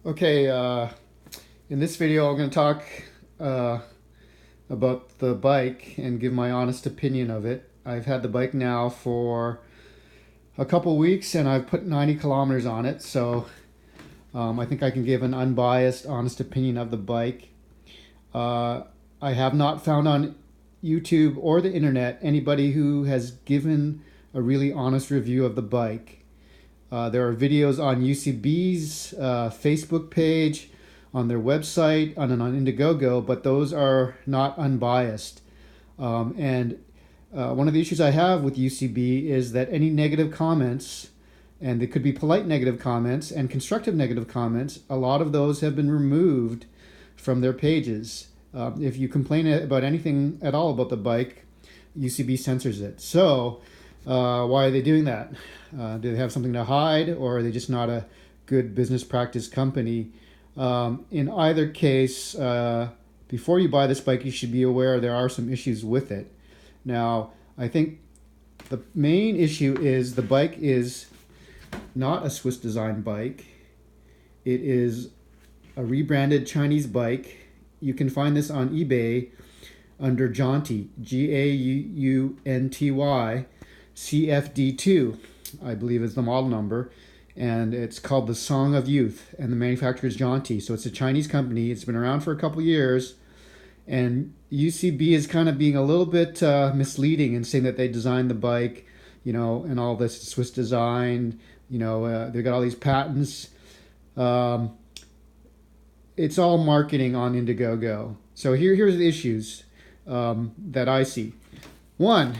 Okay, in this video I'm going to talk uh, about the bike and give my honest opinion of it. I've had the bike now for a couple weeks and I've put 90 kilometers on it, so I think I can give an unbiased, honest opinion of the bike. I have not found on YouTube or the internet anybody who has given a really honest review of the bike. There are videos on UCB's Facebook page, on their website, on Indiegogo, but those are not unbiased. And one of the issues I have with UCB is that any negative comments, and they could be polite negative comments and constructive negative comments, a lot of those have been removed from their pages. If you complain about anything at all about the bike, UCB censors it. So why are they doing that? Do they have something to hide, or are they just not a good business practice company? In either case, before you buy this bike, you should be aware there are some issues with it. Now, I think the main issue is the bike is not a Swiss design bike. It is a rebranded Chinese bike. You can find this on eBay under Jaunty, Gaunty, CFD2, I believe is the model number, and it's called the Song of Youth, and the manufacturer is Jaunty. So it's a Chinese company. It's been around for a couple years, and UCB is kind of being a little bit misleading in saying that they designed the bike, and all this Swiss design. They got all these patents. It's all marketing on Indiegogo. So here's the issues that I see. One,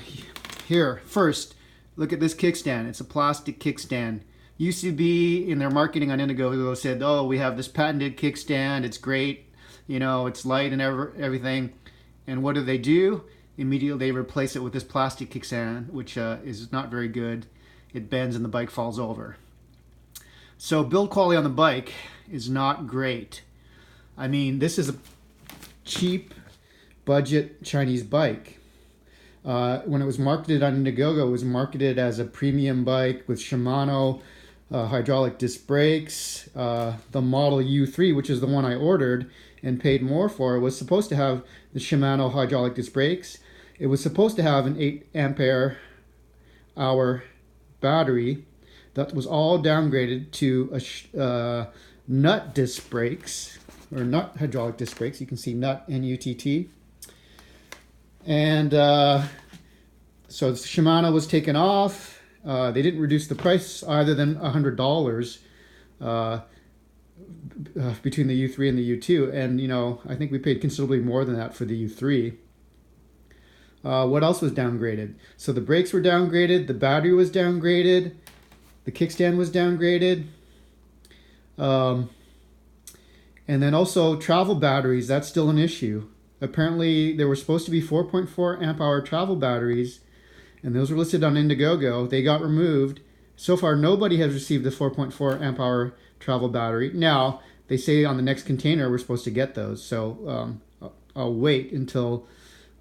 here, first, look at this kickstand. It's a plastic kickstand. UCB, in their marketing on Indiegogo, said, oh, we have this patented kickstand. It's great. It's light and everything. And what do? Immediately they replace it with this plastic kickstand, which is not very good. It bends and the bike falls over. So build quality on the bike is not great. I mean, this is a cheap budget Chinese bike. When it was marketed on Indiegogo, it was marketed as a premium bike with Shimano hydraulic disc brakes. The Model U3, which is the one I ordered and paid more for, was supposed to have the Shimano hydraulic disc brakes. It was supposed to have an 8 ampere hour battery. That was all downgraded to a nut disc brakes, or nut hydraulic disc brakes. You can see nut, N-U-T-T. And so Shimano was taken off. They didn't reduce the price either than $100 between the U3 and the U2. And, I think we paid considerably more than that for the U3. What else was downgraded? So the brakes were downgraded, the battery was downgraded, the kickstand was downgraded. And then also travel batteries, that's still an issue. Apparently there were supposed to be 4.4 amp hour travel batteries, and those were listed on Indiegogo. They got removed. So far nobody has received the 4.4 amp hour travel battery. Now they say on the next container we're supposed to get those, so I'll wait until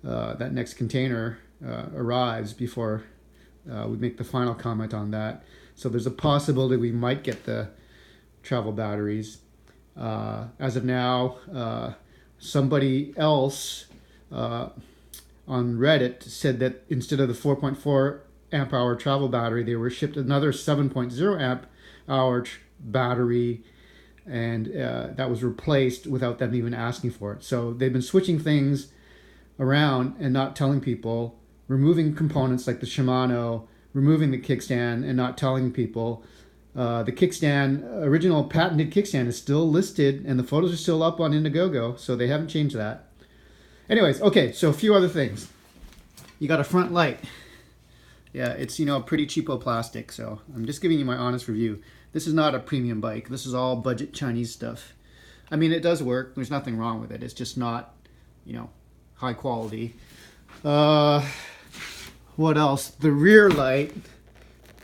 that next container arrives before we make the final comment on that. So there's a possibility we might get the travel batteries. As of now, somebody else on Reddit said that instead of the 4.4 amp hour travel battery, they were shipped another 7.0 amp hour battery, and that was replaced without them even asking for it. So they've been switching things around and not telling people, removing components like the Shimano, removing the kickstand and not telling people. The kickstand, original patented kickstand, is still listed and the photos are still up on Indiegogo, so they haven't changed that. Anyways, okay, so a few other things. You got a front light. Yeah, it's, pretty cheapo plastic, so I'm just giving you my honest review. This is not a premium bike. This is all budget Chinese stuff. I mean, it does work. There's nothing wrong with it. It's just not, high quality. What else? The rear light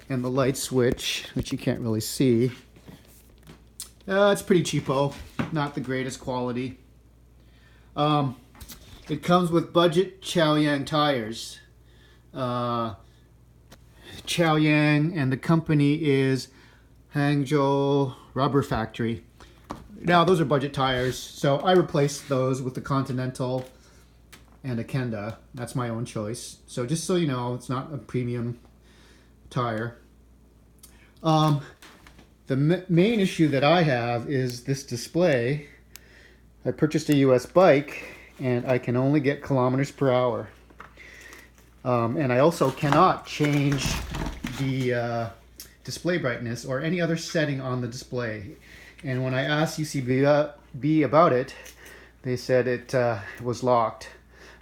and the light switch, which you can't really see. It's pretty cheapo. Not the greatest quality. It comes with budget Chaoyang tires. Chaoyang, and the company is Hangzhou Rubber Factory. Now those are budget tires, so I replaced those with the Continental and a Kenda. That's my own choice. So just so you know, it's not a premium tire. The main issue that I have is this display. I purchased a US bike and I can only get kilometers per hour. And I also cannot change the display brightness or any other setting on the display. And when I asked UCB about it, they said it was locked.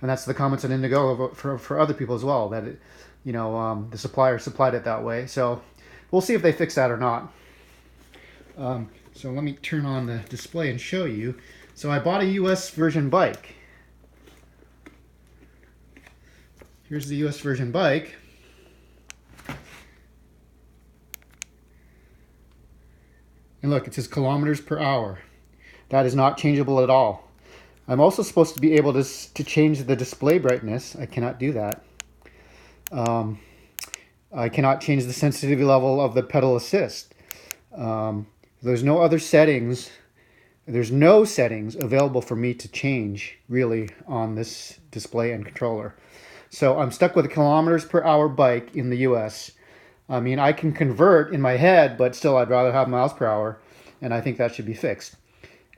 And that's the comments on Indigo for other people as well, that it, the supplier supplied it that way. So we'll see if they fix that or not. So let me turn on the display and show you. So I bought a US version bike. Here's the US version bike. And look, it says kilometers per hour. That is not changeable at all. I'm also supposed to be able to change the display brightness. I cannot do that. I cannot change the sensitivity level of the pedal assist. There's no other settings. There's no settings available for me to change really on this display and controller. So I'm stuck with a kilometers per hour bike in the US. I mean, I can convert in my head, but still I'd rather have miles per hour, and I think that should be fixed.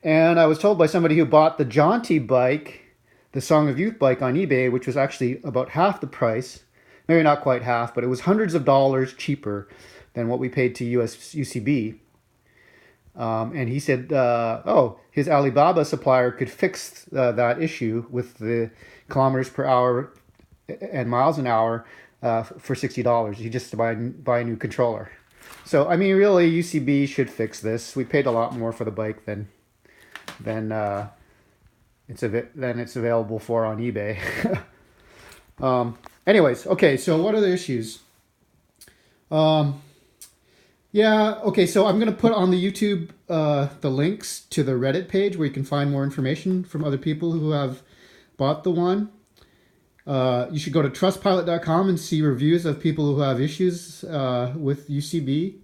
And I was told by somebody who bought the Jaunty bike, the Song of Youth bike on eBay, which was actually about half the price, maybe not quite half, but it was hundreds of dollars cheaper than what we paid to UCB. And he said, his Alibaba supplier could fix that issue with the kilometers per hour and miles an hour for $60. He just buy a new controller. So I mean, really, UCB should fix this. We paid a lot more for the bike than it's available for on eBay. Anyways, okay. So what are the issues? Yeah. Okay. So I'm gonna put on the YouTube the links to the Reddit page where you can find more information from other people who have bought the one. You should go to trustpilot.com and see reviews of people who have issues with UCB,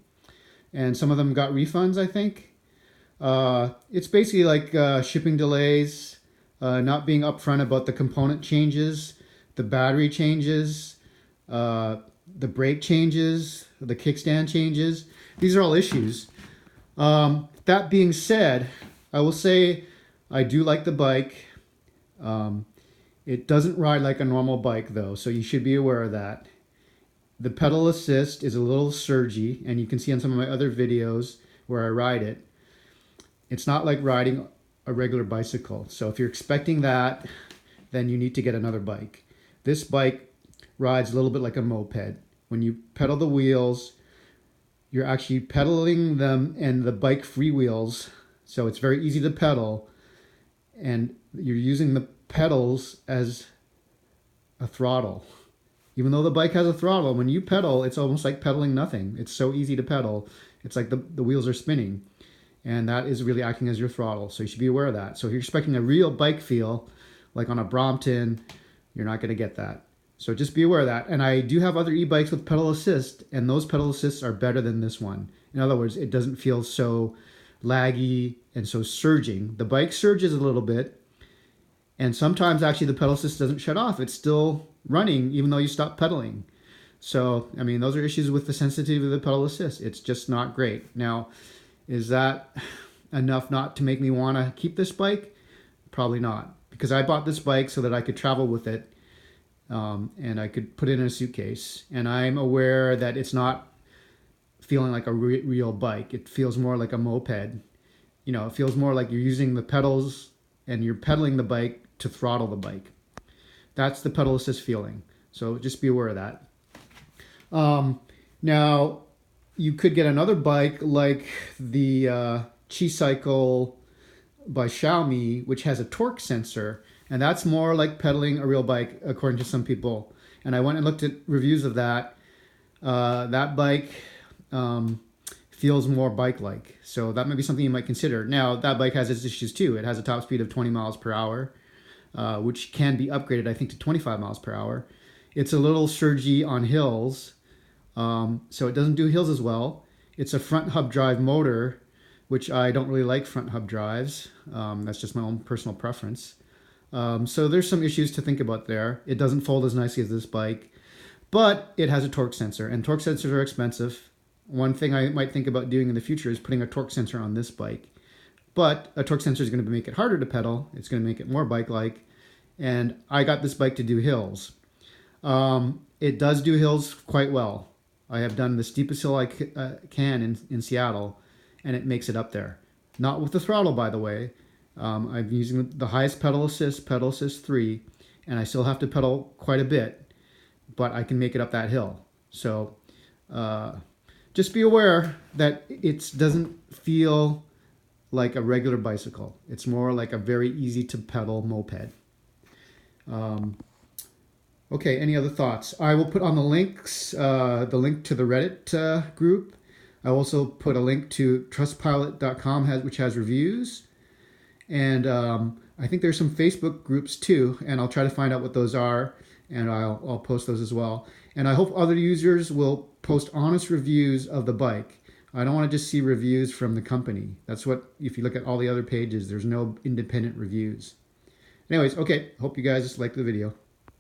and some of them got refunds, I think. It's basically like shipping delays, not being upfront about the component changes, the battery changes, the brake changes, the kickstand changes. These are all issues. That being said, I will say I do like the bike. It doesn't ride like a normal bike though, so you should be aware of that. The pedal assist is a little surgy, and you can see on some of my other videos where I ride it. It's not like riding a regular bicycle. So if you're expecting that, then you need to get another bike. This bike rides a little bit like a moped. When you pedal the wheels, you're actually pedaling them and the bike freewheels. So it's very easy to pedal, and you're using the pedals as a throttle. Even though the bike has a throttle, when you pedal, it's almost like pedaling nothing. It's so easy to pedal. It's like the wheels are spinning, and that is really acting as your throttle. So you should be aware of that. So if you're expecting a real bike feel, like on a Brompton, you're not going to get that. So just be aware of that. And I do have other e-bikes with pedal assist, and those pedal assists are better than this one. In other words, it doesn't feel so laggy and so surging. The bike surges a little bit, and sometimes actually the pedal assist doesn't shut off. It's still running even though you stop pedaling. So, I mean, those are issues with the sensitivity of the pedal assist. It's just not great. Now, is that enough not to make me want to keep this bike? Probably not, because I bought this bike so that I could travel with it, and I could put it in a suitcase. And I'm aware that it's not feeling like a real bike. It feels more like a moped. It feels more like you're using the pedals and you're pedaling the bike to throttle the bike. That's the pedal assist feeling. So just be aware of that. Now, you could get another bike like the Qi Cycle by Xiaomi, which has a torque sensor, and that's more like pedaling a real bike, according to some people. And I went and looked at reviews of that. That bike feels more bike-like, so that might be something you might consider. Now, that bike has its issues too. It has a top speed of 20 miles per hour, which can be upgraded, I think, to 25 miles per hour. It's a little surgy on hills, so it doesn't do hills as well. It's a front hub drive motor, which I don't really like front hub drives. That's just my own personal preference. So there's some issues to think about there. It doesn't fold as nicely as this bike, but it has a torque sensor, and torque sensors are expensive. One thing I might think about doing in the future is putting a torque sensor on this bike. But a torque sensor is going to make it harder to pedal. It's going to make it more bike-like. And I got this bike to do hills. It does do hills quite well. I have done the steepest hill I can in Seattle, and it makes it up there. Not with the throttle, by the way. I'm using the highest pedal assist 3, and I still have to pedal quite a bit, but I can make it up that hill. So just be aware that it doesn't feel like a regular bicycle. It's more like a very easy to pedal moped. Okay, any other thoughts? I will put on the links, the link to the Reddit group. I also put a link to trustpilot.com, which has reviews. And I think there's some Facebook groups too, and I'll try to find out what those are, and I'll post those as well. And I hope other users will post honest reviews of the bike. I don't want to just see reviews from the company. That's what, if you look at all the other pages, there's no independent reviews. Anyways, okay, hope you guys liked the video.